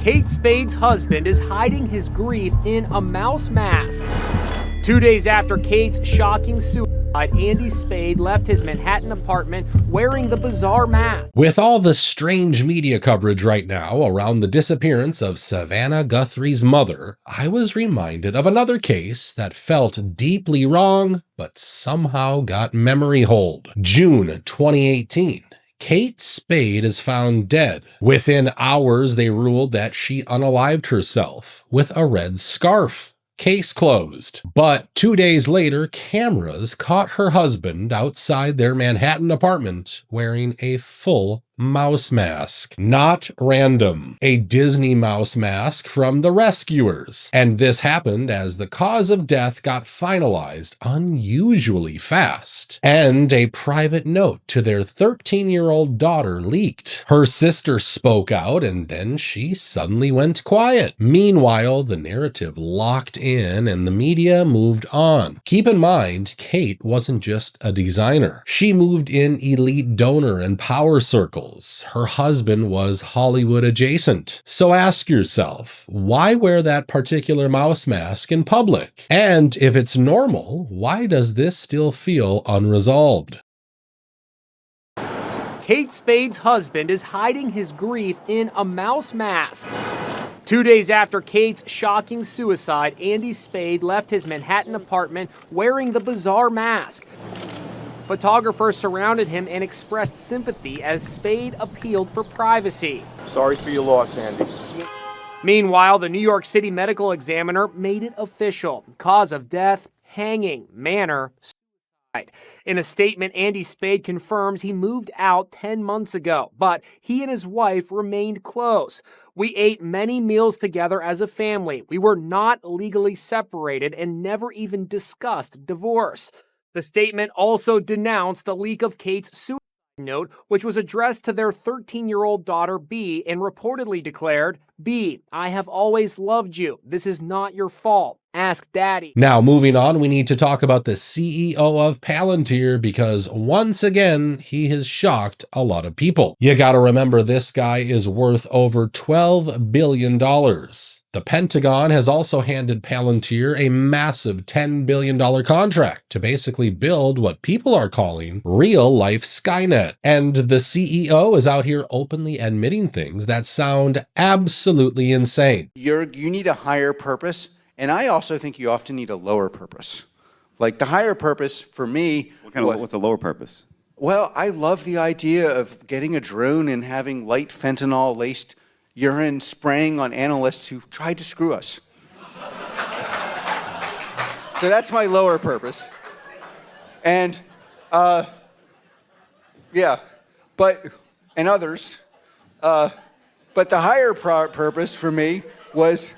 Kate Spade's husband is hiding his grief in a mouse mask. 2 days after Kate's shocking suicide, Andy Spade left his Manhattan apartment wearing the bizarre mask. With all the strange media coverage right now around the disappearance of Savannah Guthrie's mother, I was reminded of another case that felt deeply wrong, but somehow got memory hold. June 2018. Kate Spade is found dead. Within hours, they ruled that she unalived herself with a red scarf. Case closed. But 2 days later, cameras caught her husband outside their Manhattan apartment wearing a full mouse mask. Not random. A Disney mouse mask from The Rescuers. And this happened as the cause of death got finalized unusually fast. And a private note to their 13-year-old daughter leaked. Her sister spoke out and then she suddenly went quiet. Meanwhile, the narrative locked in and the media moved on. Keep in mind, Kate wasn't just a designer. She moved in elite donor and power circles. Her husband was Hollywood adjacent. So ask yourself, why wear that particular mouse mask in public? And if it's normal, why does this still feel unresolved? Kate Spade's husband is hiding his grief in a mouse mask. 2 days after Kate's shocking suicide, Andy Spade left his Manhattan apartment wearing the bizarre mask. Photographers surrounded him and expressed sympathy as Spade appealed for privacy. Sorry for your loss, Andy. Meanwhile, the New York City Medical Examiner made it official. Cause of death, hanging. Manner, suicide. In a statement, Andy Spade confirms he moved out 10 months ago, but he and his wife remained close. We ate many meals together as a family. We were not legally separated and never even discussed divorce. The statement also denounced the leak of Kate's suicide note, which was addressed to their 13-year-old daughter, B, and reportedly declared, "B, I have always loved you. This is not your fault. Ask Daddy." Now, moving on, we need to talk about the CEO of Palantir because once again, he has shocked a lot of people. You gotta remember this guy is worth over $12 billion. The Pentagon has also handed Palantir a massive $10 billion contract to basically build what people are calling real-life Skynet. And the CEO is out here openly admitting things that sound absolutely insane. You need a higher purpose, and I also think you often need a lower purpose. Like the higher purpose for me... What's a lower purpose? Well, I love the idea of getting a drone and having light fentanyl-laced urine spraying on analysts who tried to screw us. So that's my lower purpose. And, yeah, and others. But the higher purpose for me was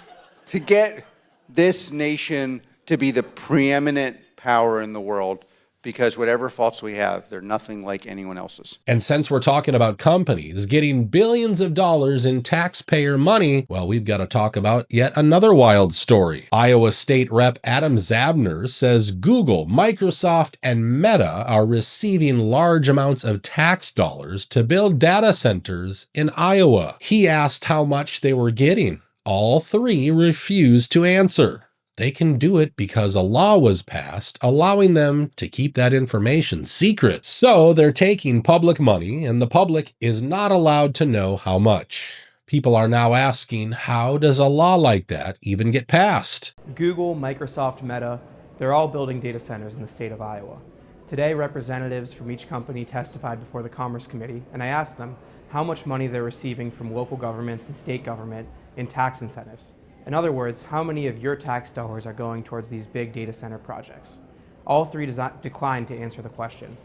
to get this nation to be the preeminent power in the world, because whatever faults we have, they're nothing like anyone else's. And since we're talking about companies getting billions of dollars in taxpayer money, well, we've got to talk about yet another wild story. Iowa State Rep Adam Zabner says Google, Microsoft, and Meta are receiving large amounts of tax dollars to build data centers in Iowa. He asked how much they were getting. All three refused to answer. They can do it because a law was passed allowing them to keep that information secret. So they're taking public money and the public is not allowed to know how much. People are now asking, how does a law like that even get passed? Google, Microsoft, Meta, they're all building data centers in the state of Iowa. Today, representatives from each company testified before the Commerce Committee, and I asked them how much money they're receiving from local governments and state government in tax incentives. In other words, how many of your tax dollars are going towards these big data center projects? All three declined to answer the question.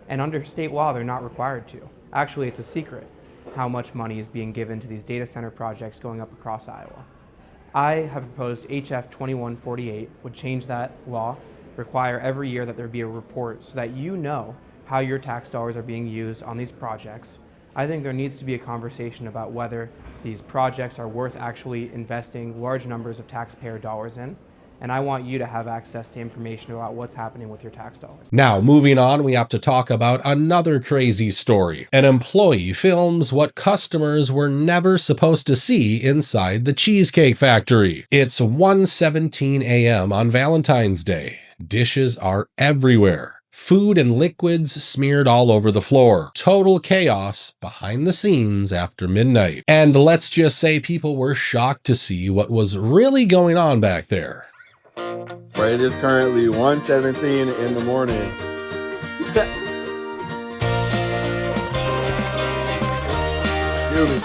And under state law, they're not required to. Actually, it's a secret how much money is being given to these data center projects going up across Iowa. I have proposed HF 2148 would change that law, require every year that there be a report so that you know how your tax dollars are being used on these projects. I think there needs to be a conversation about whether these projects are worth actually investing large numbers of taxpayer dollars in, and I want you to have access to information about what's happening with your tax dollars. Now, moving on, we have to talk about another crazy story. An employee films what customers were never supposed to see inside the Cheesecake Factory. It's 1:17 a.m. on Valentine's Day. Dishes are everywhere. Food and liquids smeared all over the floor. Total chaos behind the scenes after midnight. And let's just say people were shocked to see what was really going on back there. Right, it is currently 1:17 in the morning. Excuse me.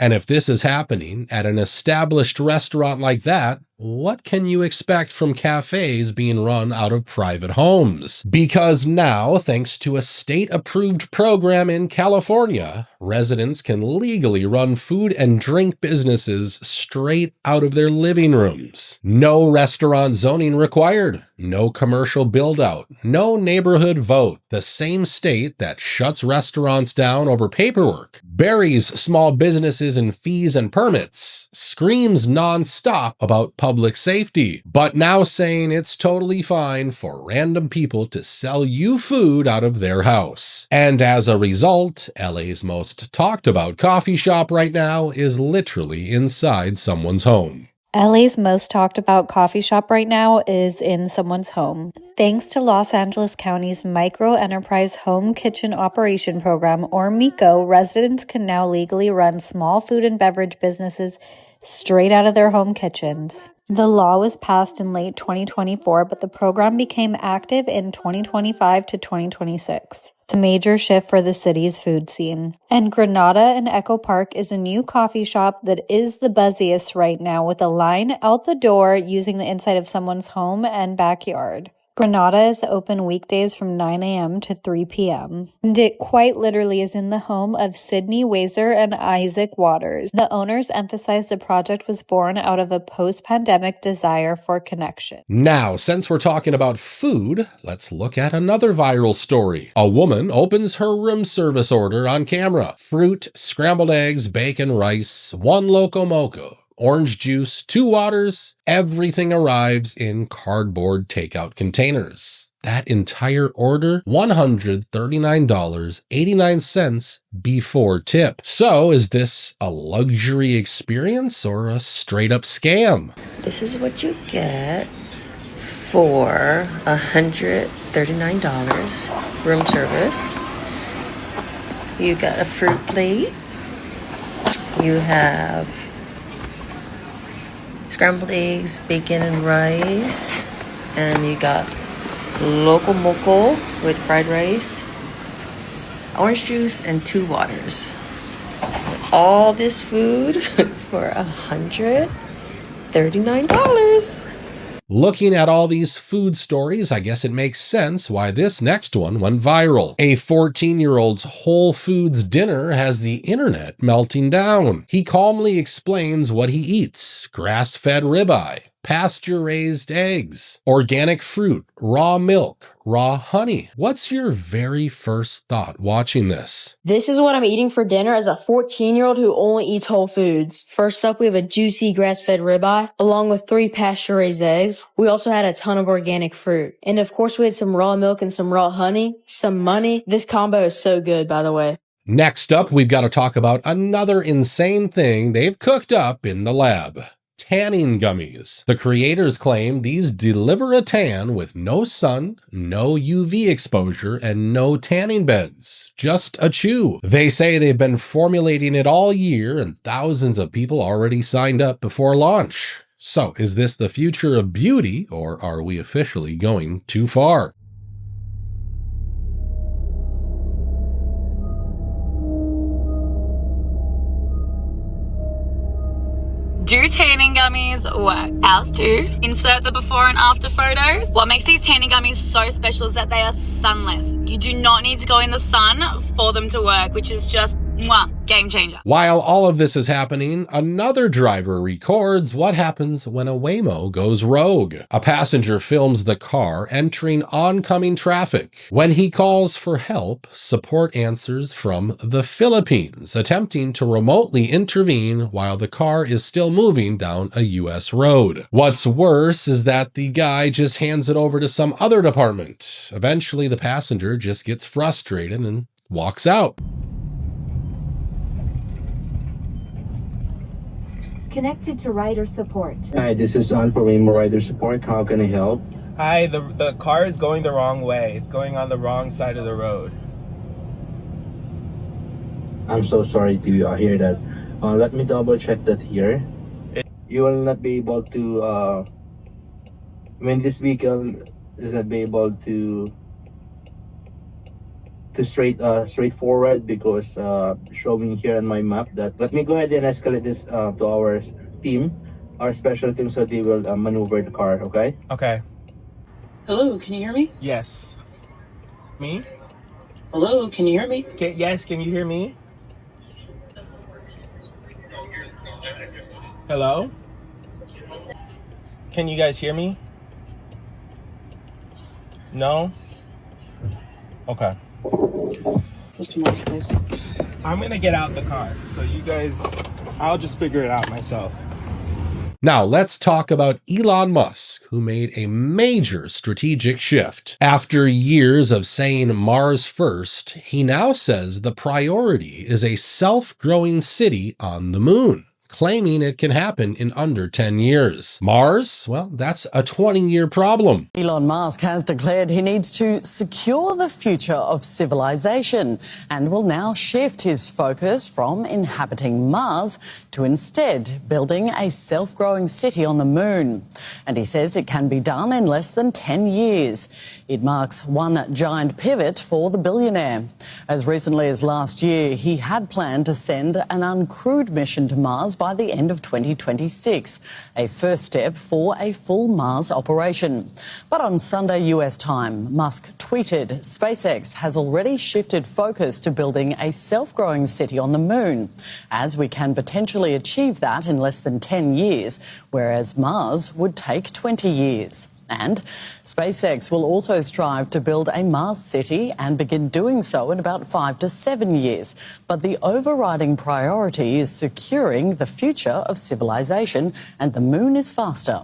And if this is happening at an established restaurant like that, what can you expect from cafes being run out of private homes? Because now, thanks to a state-approved program in California, residents can legally run food and drink businesses straight out of their living rooms. No restaurant zoning required, no commercial build-out, no neighborhood vote. The same state that shuts restaurants down over paperwork, buries small businesses in fees and permits, screams non-stop about public safety, but now saying it's totally fine for random people to sell you food out of their house. And as a result, LA's most talked about coffee shop right now is literally inside someone's home. LA's most talked about coffee shop right now is in someone's home. Thanks to Los Angeles County's Micro Enterprise Home Kitchen Operation Program, or MICO, residents can now legally run small food and beverage businesses straight out of their home kitchens. The law was passed in late 2024, but the program became active in 2025 to 2026. It's a major shift for the city's food scene. And Granada and Echo Park is a new coffee shop that is the buzziest right now, with a line out the door using the inside of someone's home and backyard. Granada is open weekdays from 9 a.m. to 3 p.m. And it quite literally is in the home of Sydney Wazer and Isaac Waters. The owners emphasize the project was born out of a post-pandemic desire for connection. Now, since we're talking about food, let's look at another viral story. A woman opens her room service order on camera. Fruit, scrambled eggs, bacon, rice, 1 Loco Moco, orange juice, 2 waters, everything arrives in cardboard takeout containers. That entire order, $139.89 before tip. So is this a luxury experience or a straight up scam? This is what you get for $139 room service. You got a fruit plate. You have scrambled eggs, bacon, and rice. And you got Loco Moco with fried rice, orange juice, and 2 waters. All this food for $139. Looking at all these food stories, I guess it makes sense why this next one went viral. A 14-year-old's Whole Foods dinner has the internet melting down. He calmly explains what he eats: grass-fed ribeye, pasture-raised eggs, organic fruit, raw milk, raw honey. What's your very first thought watching this? This is what I'm eating for dinner as a 14-year-old who only eats whole foods. First up, we have a juicy grass-fed ribeye, along with 3 pasture-raised eggs. We also had a ton of organic fruit. And of course, we had some raw milk and some raw honey, some money. This combo is so good, by the way. Next up, we've got to talk about another insane thing they've cooked up in the lab: tanning gummies. The creators claim these deliver a tan with no sun, no UV exposure, and no tanning beds. Just a chew. They say they've been formulating it all year and thousands of people already signed up before launch. So, is this the future of beauty, or are we officially going too far? Do tanning gummies work? Ours do. Insert the before and after photos. What makes these tanning gummies so special is that they are sunless. You do not need to go in the sun for them to work, which is just Mwah, game changer. While all of this is happening, another driver records what happens when a Waymo goes rogue. A passenger films the car entering oncoming traffic. When he calls for help, support answers from the Philippines, attempting to remotely intervene while the car is still moving down a U.S. road. What's worse is that the guy just hands it over to some other department. Eventually, the passenger just gets frustrated and walks out. Connected to rider support. Hi, this is An for Waymo Rider Support. How can I help? Hi, the car is going the wrong way. It's going on the wrong side of the road. I'm so sorry to hear that. Let me double check that here. You will not be able to, this vehicle is not be able to straight forward because showing here on my map that. Let me go ahead and escalate this to our team, our special team, so they will maneuver the car. Okay. Okay. Hello, can you hear me? Yes. Me? Hello, can you hear me? Yes, can you hear me? Hello? Can you guys hear me? No? Okay. Just a moment, please. I'm gonna get out the car, so you guys, I'll just figure it out myself. Now, let's talk about Elon Musk, who made a major strategic shift. After years of saying Mars first, he now says the priority is a self-growing city on the moon, claiming it can happen in under 10 years. Mars, well, that's a 20-year problem. Elon Musk has declared he needs to secure the future of civilization and will now shift his focus from inhabiting Mars to instead building a self-growing city on the moon. And he says it can be done in less than 10 years. It marks one giant pivot for the billionaire. As recently as last year, he had planned to send an uncrewed mission to Mars by the end of 2026, a first step for a full Mars operation. But on Sunday US time, Musk tweeted SpaceX has already shifted focus to building a self-growing city on the moon, as we can potentially achieve that in less than 10 years, whereas Mars would take 20 years. And SpaceX will also strive to build a Mars city and begin doing so in about 5 to 7 years. But the overriding priority is securing the future of civilization, and the moon is faster.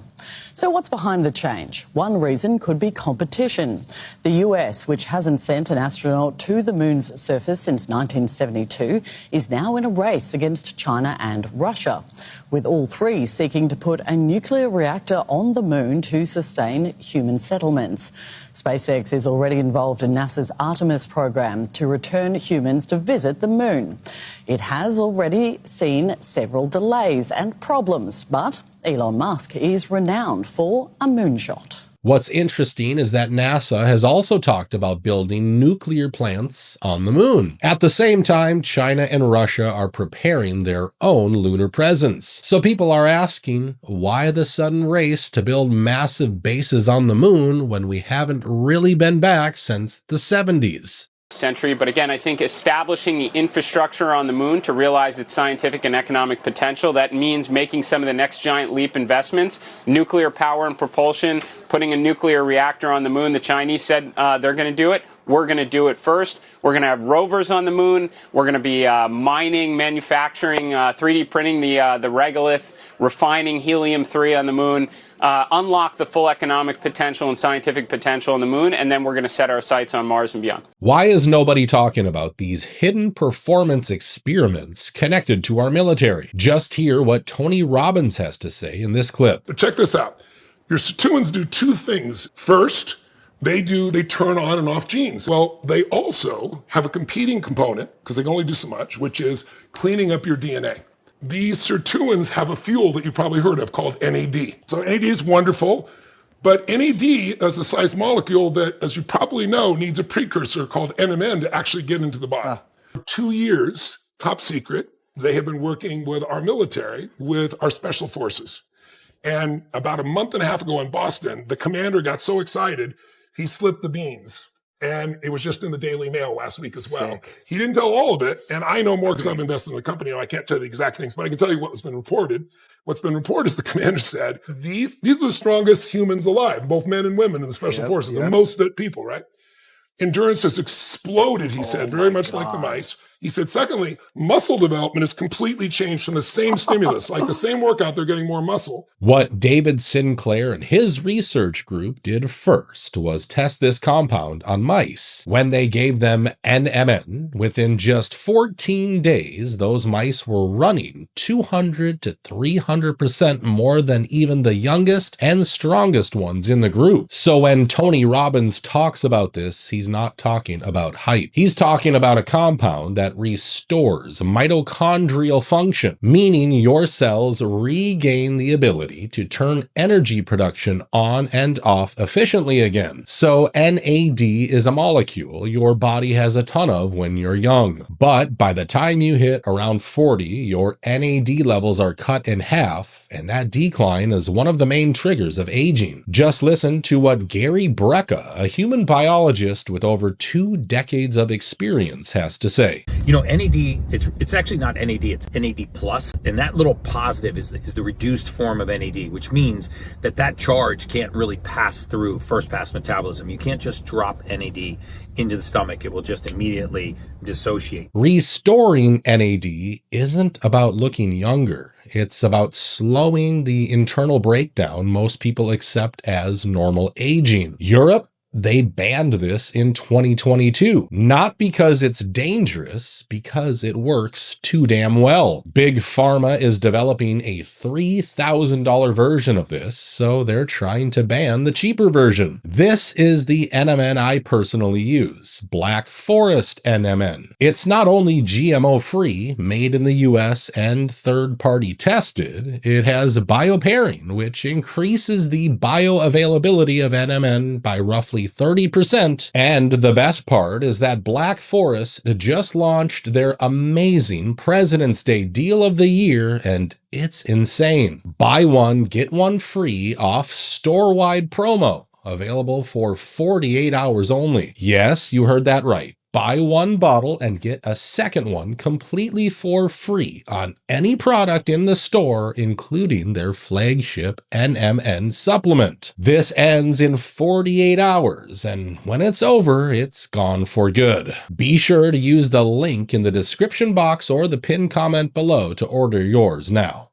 So what's behind the change? One reason could be competition. The US, which hasn't sent an astronaut to the moon's surface since 1972, is now in a race against China and Russia, with all three seeking to put a nuclear reactor on the moon to sustain human settlements. SpaceX is already involved in NASA's Artemis program to return humans to visit the moon. It has already seen several delays and problems, but Elon Musk is renowned for a moonshot. What's interesting is that NASA has also talked about building nuclear plants on the moon. At the same time, China and Russia are preparing their own lunar presence. So people are asking, why the sudden race to build massive bases on the moon when we haven't really been back since the 70s? Century, but again, I think establishing the infrastructure on the moon to realize its scientific and economic potential, that means making some of the next giant leap investments, nuclear power and propulsion, putting a nuclear reactor on the moon. The Chinese said they're going to do it. We're going to do it first. We're going to have rovers on the moon. We're going to be mining, manufacturing, 3D printing the regolith, refining helium-3 on the moon, unlock the full economic potential and scientific potential on the moon, and then we're going to set our sights on Mars and beyond. Why is nobody talking about these hidden performance experiments connected to our military? Just hear what Tony Robbins has to say in this clip. But check this out. Your sirtuins do two things. First, they turn on and off genes. Well, they also have a competing component, because they can only do so much, which is cleaning up your DNA. These sirtuins have a fuel that you've probably heard of called NAD. So NAD is wonderful, but NAD is a size molecule that, as you probably know, needs a precursor called NMN to actually get into the body. For 2 years, top secret, they have been working with our military, with our special forces. And about a month and a half ago in Boston, the commander got so excited, he slipped the beans. And it was just in the Daily Mail last week as well. He didn't tell all of it, and I know more because I've invested in the company, and I can't tell you the exact things, but I can tell you what has been reported. What's been reported is the commander said, these are the strongest humans alive, both men and women in the special forces, the most people, right? Endurance has exploded, he said, very much like the mice. He said, secondly, muscle development has completely changed from the same stimulus, like the same workout, they're getting more muscle. What David Sinclair and his research group did first was test this compound on mice. When they gave them NMN, within just 14 days, those mice were running 200 to 300% more than even the youngest and strongest ones in the group. So when Tony Robbins talks about this, he's not talking about hype. He's talking about a compound that restores mitochondrial function, meaning your cells regain the ability to turn energy production on and off efficiently again. So NAD is a molecule your body has a ton of when you're young. But by the time you hit around 40, your NAD levels are cut in half, and that decline is one of the main triggers of aging. Just listen to what Gary Brecka, a human biologist with over 2 decades of experience, has to say. You know, NAD, it's actually not NAD, it's NAD+, and that little positive is the reduced form of NAD, which means that charge can't really pass through first-pass metabolism. You can't just drop NAD into the stomach. It will just immediately dissociate. Restoring NAD isn't about looking younger. It's about slowing the internal breakdown most people accept as normal aging. Europe, they banned this in 2022, not because it's dangerous, because it works too damn well. Big Pharma is developing a $3,000 version of this, so they're trying to ban the cheaper version. This is the NMN I personally use, Black Forest NMN. It's not only GMO-free, made in the US and third-party tested, it has biopairing, which increases the bioavailability of NMN by roughly 30%. And the best part is that Black Forest just launched their amazing President's Day deal of the year, and it's insane. Buy one, get one free off store-wide promo. Available for 48 hours only. Yes, you heard that right. Buy one bottle and get a second one completely for free on any product in the store, including their flagship NMN supplement. This ends in 48 hours, and when it's over, it's gone for good. Be sure to use the link in the description box or the pinned comment below to order yours now.